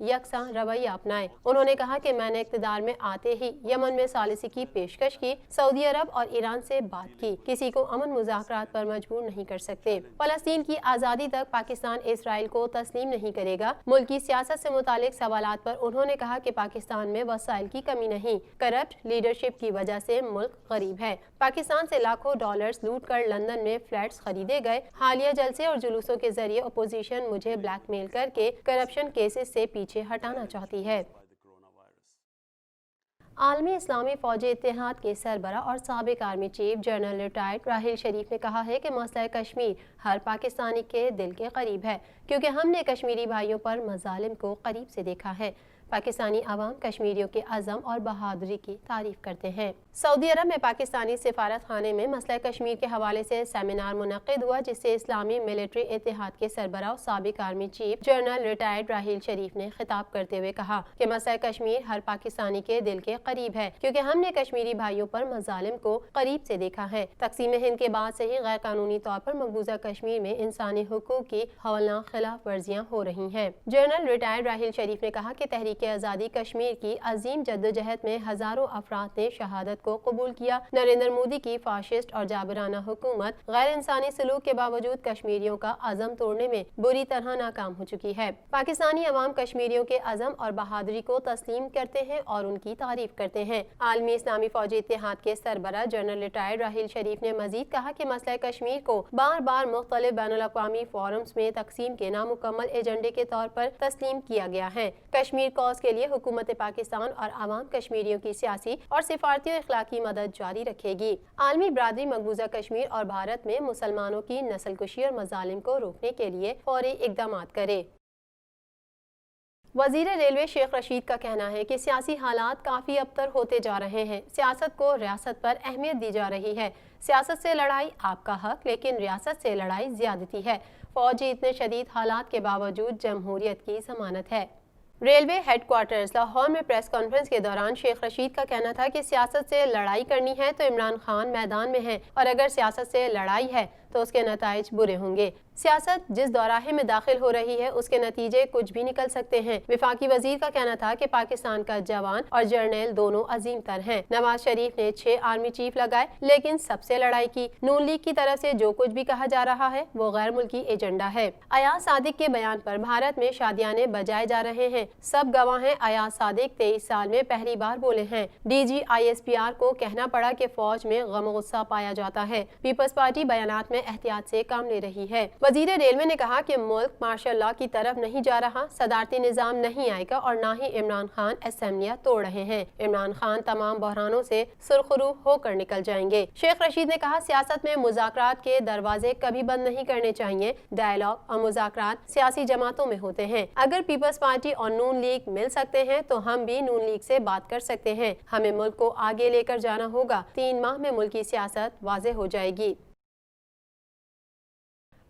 یکساں رویہ اپنائے۔ انہوں نے کہا کہ میں نے اقتدار میں آتے ہی یمن میں ثالثی کی پیشکش کی، سعودی عرب اور ایران سے بات کی، کسی کو امن مذاکرات پر مجبور نہیں کر سکتے۔ فلسطین کی آزادی تک پاکستان اسرائیل کو تسلیم نہیں کرے گا۔ ملکی سیاست سے متعلق سوالات پر انہوں نے کہا کہ پاکستان میں وسائل کی کمی نہیں، کرپٹ لیڈرشپ کی وجہ سے ملک غریب ہے۔ پاکستان سے لاکھوں ڈالرز لوٹ کر لندن میں فلیٹس خریدے گئے۔ حالیہ جلسے اور جلوسوں کے ذریعے اپوزیشن مجھے بلیک میل کر کے کرپشن کیسز سے پیچھے ہٹانا چاہتی ہے۔ عالمی اسلامی فوجی اتحاد کے سربراہ اور سابق army chief general retired Raheel Sharif نے کہا ہے کہ مسئلہ کشمیر ہر پاکستانی کے دل کے قریب ہے، کیونکہ ہم نے کشمیری بھائیوں پر مظالم کو قریب سے دیکھا ہے۔ پاکستانی عوام کشمیریوں کے عزم اور بہادری کی تعریف کرتے ہیں۔ سعودی عرب میں پاکستانی سفارت خانے میں مسئلہ کشمیر کے حوالے سے سیمینار منعقد ہوا، جس سے اسلامی ملٹری اتحاد کے سربراہ اور سابق army chief general retired Raheel Sharif نے خطاب کرتے ہوئے کہا کہ مسئلہ کشمیر ہر پاکستانی کے دل کے قریب ہے، کیونکہ ہم نے کشمیری بھائیوں پر مظالم کو قریب سے دیکھا ہے۔ تقسیم ہند کے بعد سے ہی غیر قانونی طور پر مقبوضہ کشمیر میں انسانی حقوق کی ہولناک خلاف ورزیاں ہو رہی ہیں۔ جنرل ریٹائرڈ راحیل شریف نے کہا کہ تحریک آزادی کشمیر کی عظیم جدوجہد میں ہزاروں افراد نے شہادت کو قبول کیا۔ نریندر مودی کی فاشسٹ اور جابرانہ حکومت غیر انسانی سلوک کے باوجود کشمیریوں کا عزم توڑنے میں بری طرح ناکام ہو چکی ہے۔ پاکستانی عوام کشمیریوں کے عزم اور بہادری کو تسلیم کرتے ہیں اور ان کی تعریف کرتے ہیں۔ عالمی اسلامی فوجی اتحاد کے سربراہ جنرل ریٹائرڈ راحیل شریف نے مزید کہا کہ مسئلہ کشمیر کو بار بار مختلف بین الاقوامی فورمز میں تقسیم کے نامکمل ایجنڈے کے طور پر تسلیم کیا گیا ہے۔ کشمیر کاز کے لیے حکومت پاکستان اور عوام کشمیریوں کی سیاسی اور سفارتی و اخلاقی مدد جاری رکھے گی۔ عالمی برادری مقبوضہ کشمیر اور بھارت میں مسلمانوں کی نسل کشی اور مظالم کو روکنے کے لیے فوری اقدامات کرے۔ وزیر ریلوے شیخ رشید کا کہنا ہے کہ سیاسی حالات کافی ابتر ہوتے جا رہے ہیں۔ سیاست کو ریاست پر اہمیت دی جا رہی ہے۔ سیاست سے لڑائی آپ کا حق، لیکن ریاست سے لڑائی زیادتی ہے۔ فوجی اتنے شدید حالات کے باوجود جمہوریت کی ضمانت ہے۔ ریلوے ہیڈ کوارٹرز لاہور میں پریس کانفرنس کے دوران شیخ رشید کا کہنا تھا کہ سیاست سے لڑائی کرنی ہے تو عمران خان میدان میں ہیں، اور اگر سیاست سے لڑائی ہے تو اس کے نتائج برے ہوں گے۔ سیاست جس دوراہے میں داخل ہو رہی ہے اس کے نتیجے کچھ بھی نکل سکتے ہیں۔ وفاقی وزیر کا کہنا تھا کہ پاکستان کا جوان اور جرنیل دونوں عظیم تر ہیں۔ نواز شریف نے 6 آرمی چیف لگائے لیکن سب سے لڑائی کی۔ نون لیگ کی طرف سے جو کچھ بھی کہا جا رہا ہے وہ غیر ملکی ایجنڈا ہے۔ ایاز صادق کے بیان پر بھارت میں شادیانے بجائے جا رہے ہیں، سب گواہ ہیں۔ ایاز صادق 23 سال میں پہلی بار بولے ہیں۔ ڈی جی ISPR کو کہنا پڑا کہ فوج میں غم و غصہ پایا جاتا ہے۔ پیپلز پارٹی بیانات میں احتیاط سے کام لے رہی ہے۔ وزیر ریلوے نے کہا کہ ملک مارشل لاء کی طرف نہیں جا رہا، صدارتی نظام نہیں آئے گا اور نہ ہی عمران خان اسمبلیاں توڑ رہے ہیں۔ عمران خان تمام بحرانوں سے سرخرو ہو کر نکل جائیں گے۔ شیخ رشید نے کہا سیاست میں مذاکرات کے دروازے کبھی بند نہیں کرنے چاہیے۔ ڈائیلاگ اور مذاکرات سیاسی جماعتوں میں ہوتے ہیں۔ اگر پیپلز پارٹی اور نون لیگ مل سکتے ہیں تو ہم بھی نون لیگ سے بات کر سکتے ہیں۔ ہمیں ملک کو آگے لے کر جانا ہوگا۔ 3 ماہ میں ملک کی سیاست واضح ہو جائے گی۔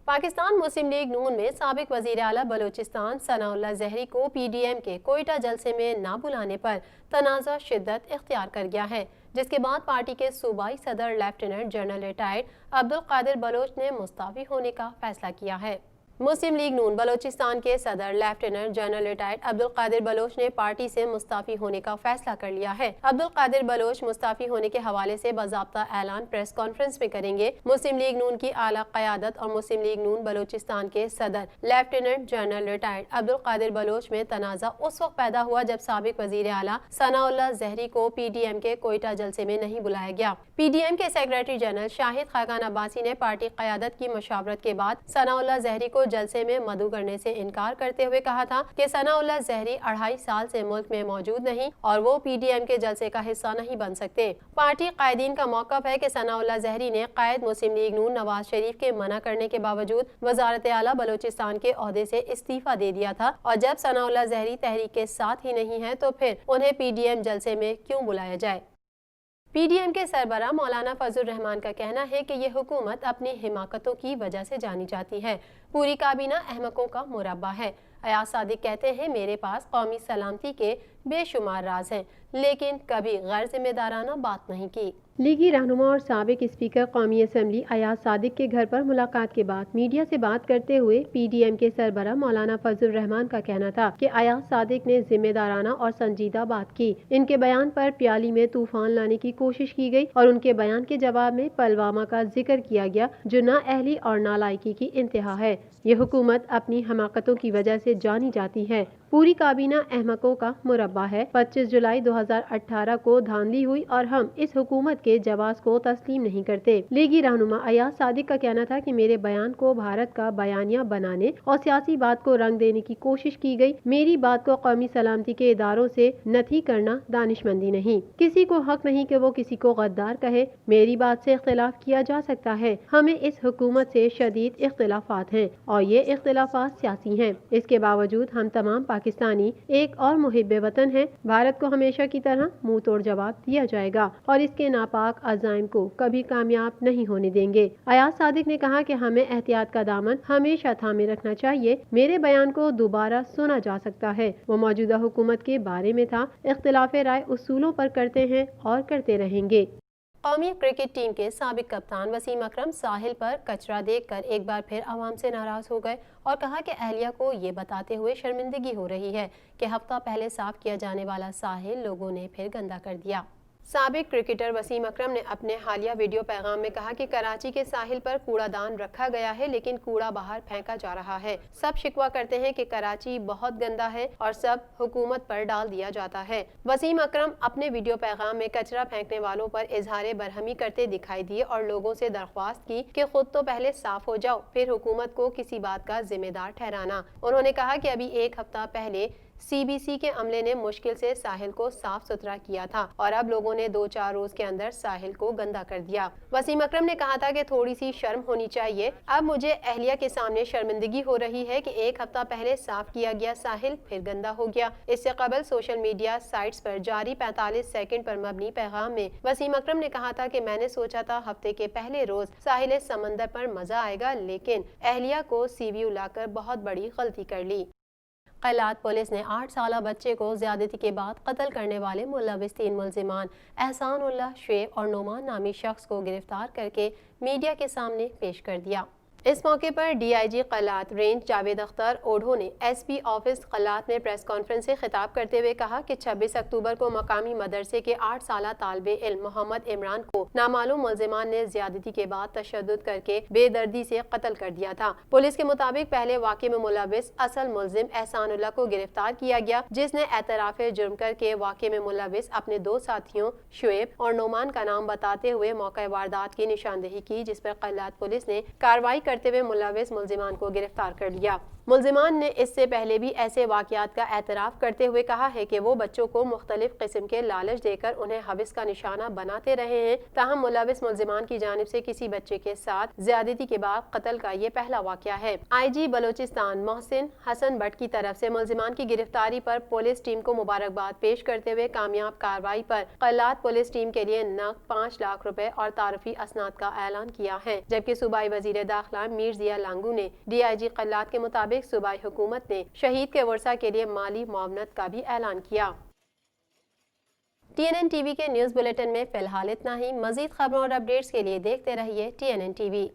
پاکستان مسلم لیگ نون میں سابق وزیر اعلیٰ بلوچستان ثناء اللہ زہری کو PDM کے کوئٹہ جلسے میں نہ بلانے پر تنازع شدت اختیار کر گیا ہے، جس کے بعد پارٹی کے صوبائی صدر lieutenant general retired Abdul Qadir Baloch نے مستعفی ہونے کا فیصلہ کیا ہے۔ مسلم لیگ نون بلوچستان کے صدر lieutenant general retired Abdul Qadir Baloch نے پارٹی سے مستعفی ہونے کا فیصلہ کر لیا ہے۔ عبدالقادر بلوچ مستعفی ہونے کے حوالے سے باضابطہ اعلان پریس کانفرنس میں کریں گے۔ مسلم لیگ نون کی اعلیٰ قیادت اور مسلم لیگ نون بلوچستان کے صدر lieutenant general retired Abdul Qadir Baloch میں تنازع اس وقت پیدا ہوا جب سابق وزیر اعلیٰ ثناء اللہ زہری کو PDM کے کوئٹہ جلسے میں نہیں بلایا گیا۔ PDM کے سیکریٹری جنرل شاہد خاقان عباسی نے پارٹی قیادت کی مشاورت کے بعد ثناء اللہ زہری کو جلسے میں مدعو کرنے سے انکار کرتے ہوئے کہا تھا کہ ثناء اللہ زہری 2.5 سال سے ملک میں موجود نہیں اور وہ PDM کے جلسے کا حصہ نہیں بن سکتے۔ پارٹی قائدین کا موقف ہے کہ ثناء اللہ زہری نے قائد مسلم لیگ نون نواز شریف کے منع کرنے کے باوجود وزارت اعلیٰ بلوچستان کے عہدے سے استعفیٰ دے دیا تھا، اور جب ثناء اللہ زہری تحریک کے ساتھ ہی نہیں ہے تو پھر انہیں PDM جلسے میں کیوں بلایا جائے۔ PDM کے سربراہ مولانا فضل الرحمان کا کہنا ہے کہ یہ حکومت اپنی حماقتوں کی وجہ سے جانی جاتی ہے، پوری کابینہ احمقوں کا مربع ہے۔ ایاز صادق کہتے ہیں میرے پاس قومی سلامتی کے بے شمار راز ہیں، لیکن کبھی غیر ذمہ دارانہ بات نہیں کی۔ لیگی رہنما اور سابق اسپیکر قومی اسمبلی ایاز صادق کے گھر پر ملاقات کے بعد میڈیا سے بات کرتے ہوئے پی ڈی ایم کے سربراہ مولانا فضل الرحمان کا کہنا تھا کہ ایاز صادق نے ذمہ دارانہ اور سنجیدہ بات کی۔ ان کے بیان پر پیالی میں طوفان لانے کی کوشش کی گئی اور ان کے بیان کے جواب میں پلوامہ کا ذکر کیا گیا، جو نااہلی اور نالائکی کی انتہا ہے۔ یہ حکومت اپنی حماقتوں کی وجہ سے جانی جاتی ہے۔ پوری کابینہ احمقوں کا مربع ہے۔ 25 جولائی 2018 کو دھاندلی ہوئی اور ہم اس حکومت کے جواز کو تسلیم نہیں کرتے۔ لیگی رہنما ایاز صادق کا کہنا تھا کہ میرے بیان کو بھارت کا بیانیہ بنانے اور سیاسی بات کو رنگ دینے کی کوشش کی گئی۔ میری بات کو قومی سلامتی کے اداروں سے نتھی کرنا دانشمندی نہیں۔ کسی کو حق نہیں کہ وہ کسی کو غدار کہے۔ میری بات سے اختلاف کیا جا سکتا ہے۔ ہمیں اس حکومت سے شدید اختلافات ہیں اور یہ اختلافات سیاسی ہیں۔ اس کے باوجود ہم تمام پاکستانی ایک اور محب وطن ہیں۔ بھارت کو ہمیشہ کی طرح منہ توڑ جواب دیا جائے گا اور اس کے ناپاک عزائم کو کبھی کامیاب نہیں ہونے دیں گے۔ ایاز صادق نے کہا کہ ہمیں احتیاط کا دامن ہمیشہ تھامے رکھنا چاہیے۔ میرے بیان کو دوبارہ سنا جا سکتا ہے۔ وہ موجودہ حکومت کے بارے میں تھا۔ اختلاف رائے اصولوں پر کرتے ہیں اور کرتے رہیں گے۔ قومی کرکٹ ٹیم کے سابق کپتان وسیم اکرم ساحل پر کچرا دیکھ کر ایک بار پھر عوام سے ناراض ہو گئے اور کہا کہ اہلیہ کو یہ بتاتے ہوئے شرمندگی ہو رہی ہے کہ ہفتہ پہلے صاف کیا جانے والا ساحل لوگوں نے پھر گندا کر دیا۔ سابق کرکٹر وسیم اکرم نے اپنے حالیہ ویڈیو پیغام میں کہا کہ کراچی کے ساحل پر کوڑا دان رکھا گیا ہے لیکن کوڑا باہر پھینکا جا رہا ہے۔ سب شکوہ کرتے ہیں کہ کراچی بہت گندا ہے اور سب حکومت پر ڈال دیا جاتا ہے۔ وسیم اکرم اپنے ویڈیو پیغام میں کچرا پھینکنے والوں پر اظہار برہمی کرتے دکھائی دیے اور لوگوں سے درخواست کی کہ خود تو پہلے صاف ہو جاؤ پھر حکومت کو کسی بات کا ذمہ دار ٹھہرانا۔ انہوں نے کہا کہ ابھی ایک ہفتہ پہلے سی بی سی کے عملے نے مشکل سے ساحل کو صاف ستھرا کیا تھا اور اب لوگوں نے 2-4 روز کے اندر ساحل کو گندا کر دیا۔ وسیم اکرم نے کہا تھا کہ تھوڑی سی شرم ہونی چاہیے۔ اب مجھے اہلیہ کے سامنے شرمندگی ہو رہی ہے کہ ایک ہفتہ پہلے صاف کیا گیا ساحل پھر گندا ہو گیا۔ اس سے قبل سوشل میڈیا سائٹس پر جاری 45 سیکنڈ پر مبنی پیغام میں وسیم اکرم نے کہا تھا کہ میں نے سوچا تھا ہفتے کے پہلے روز ساحل سمندر پر مزہ آئے گا لیکن اہلیہ کو سی ویو لا کر بہت بڑی غلطی کر لی۔ قلات پولیس نے 8 سالہ بچے کو زیادتی کے بعد قتل کرنے والے ملوث 3 ملزمان احسان اللہ، شعیب اور نعمان نامی شخص کو گرفتار کر کے میڈیا کے سامنے پیش کر دیا۔ اس موقع پر D I G Kalat range Javed Akhtar Odho نے ایس پی آفس قلات میں پریس کانفرنس سے خطاب کرتے ہوئے کہا کہ 26 اکتوبر کو مقامی مدرسے کے 8 سالہ طالب علم محمد عمران کو نامعلوم ملزمان نے زیادتی کے بعد تشدد کر کے بے دردی سے قتل کر دیا تھا۔ پولیس کے مطابق پہلے واقعے میں ملوث اصل ملزم احسان اللہ کو گرفتار کیا گیا جس نے اعتراف جرم کر کے واقعے میں ملوث اپنے 2 ساتھیوں شعیب اور نعمان کا نام بتاتے ہوئے موقع واردات کی نشاندہی کی جس پر قلات پولیس نے کارروائی کرتے ہوئے ملوث ملزمان کو گرفتار کر لیا۔ ملزمان نے اس سے پہلے بھی ایسے واقعات کا اعتراف کرتے ہوئے کہا ہے کہ وہ بچوں کو مختلف قسم کے لالچ دے کر انہیں حوث کا نشانہ بناتے رہے ہیں، تاہم ملوث ملزمان کی جانب سے کسی بچے کے ساتھ زیادتی کے بعد قتل کا یہ پہلا واقعہ ہے۔ آئی جی بلوچستان محسن حسن بٹ کی طرف سے ملزمان کی گرفتاری پر پولیس ٹیم کو مبارکباد پیش کرتے ہوئے کامیاب کارروائی پر قلات پولیس ٹیم کے لیے نقد 5 لاکھ روپے اور تعارفی اسناد کا اعلان کیا ہے، جبکہ صوبائی وزیر داخلہ میر ضیاء لانگو نے ڈی آئی جی قلات کے مطابق صوبائی حکومت نے شہید کے ورثہ کے لیے مالی معاونت کا بھی اعلان کیا۔ T N N T V کے نیوز بلیٹن میں فی الحال اتنا ہی۔ مزید خبروں اور اپڈیٹس کے لیے دیکھتے رہیے ٹی این این ٹی وی۔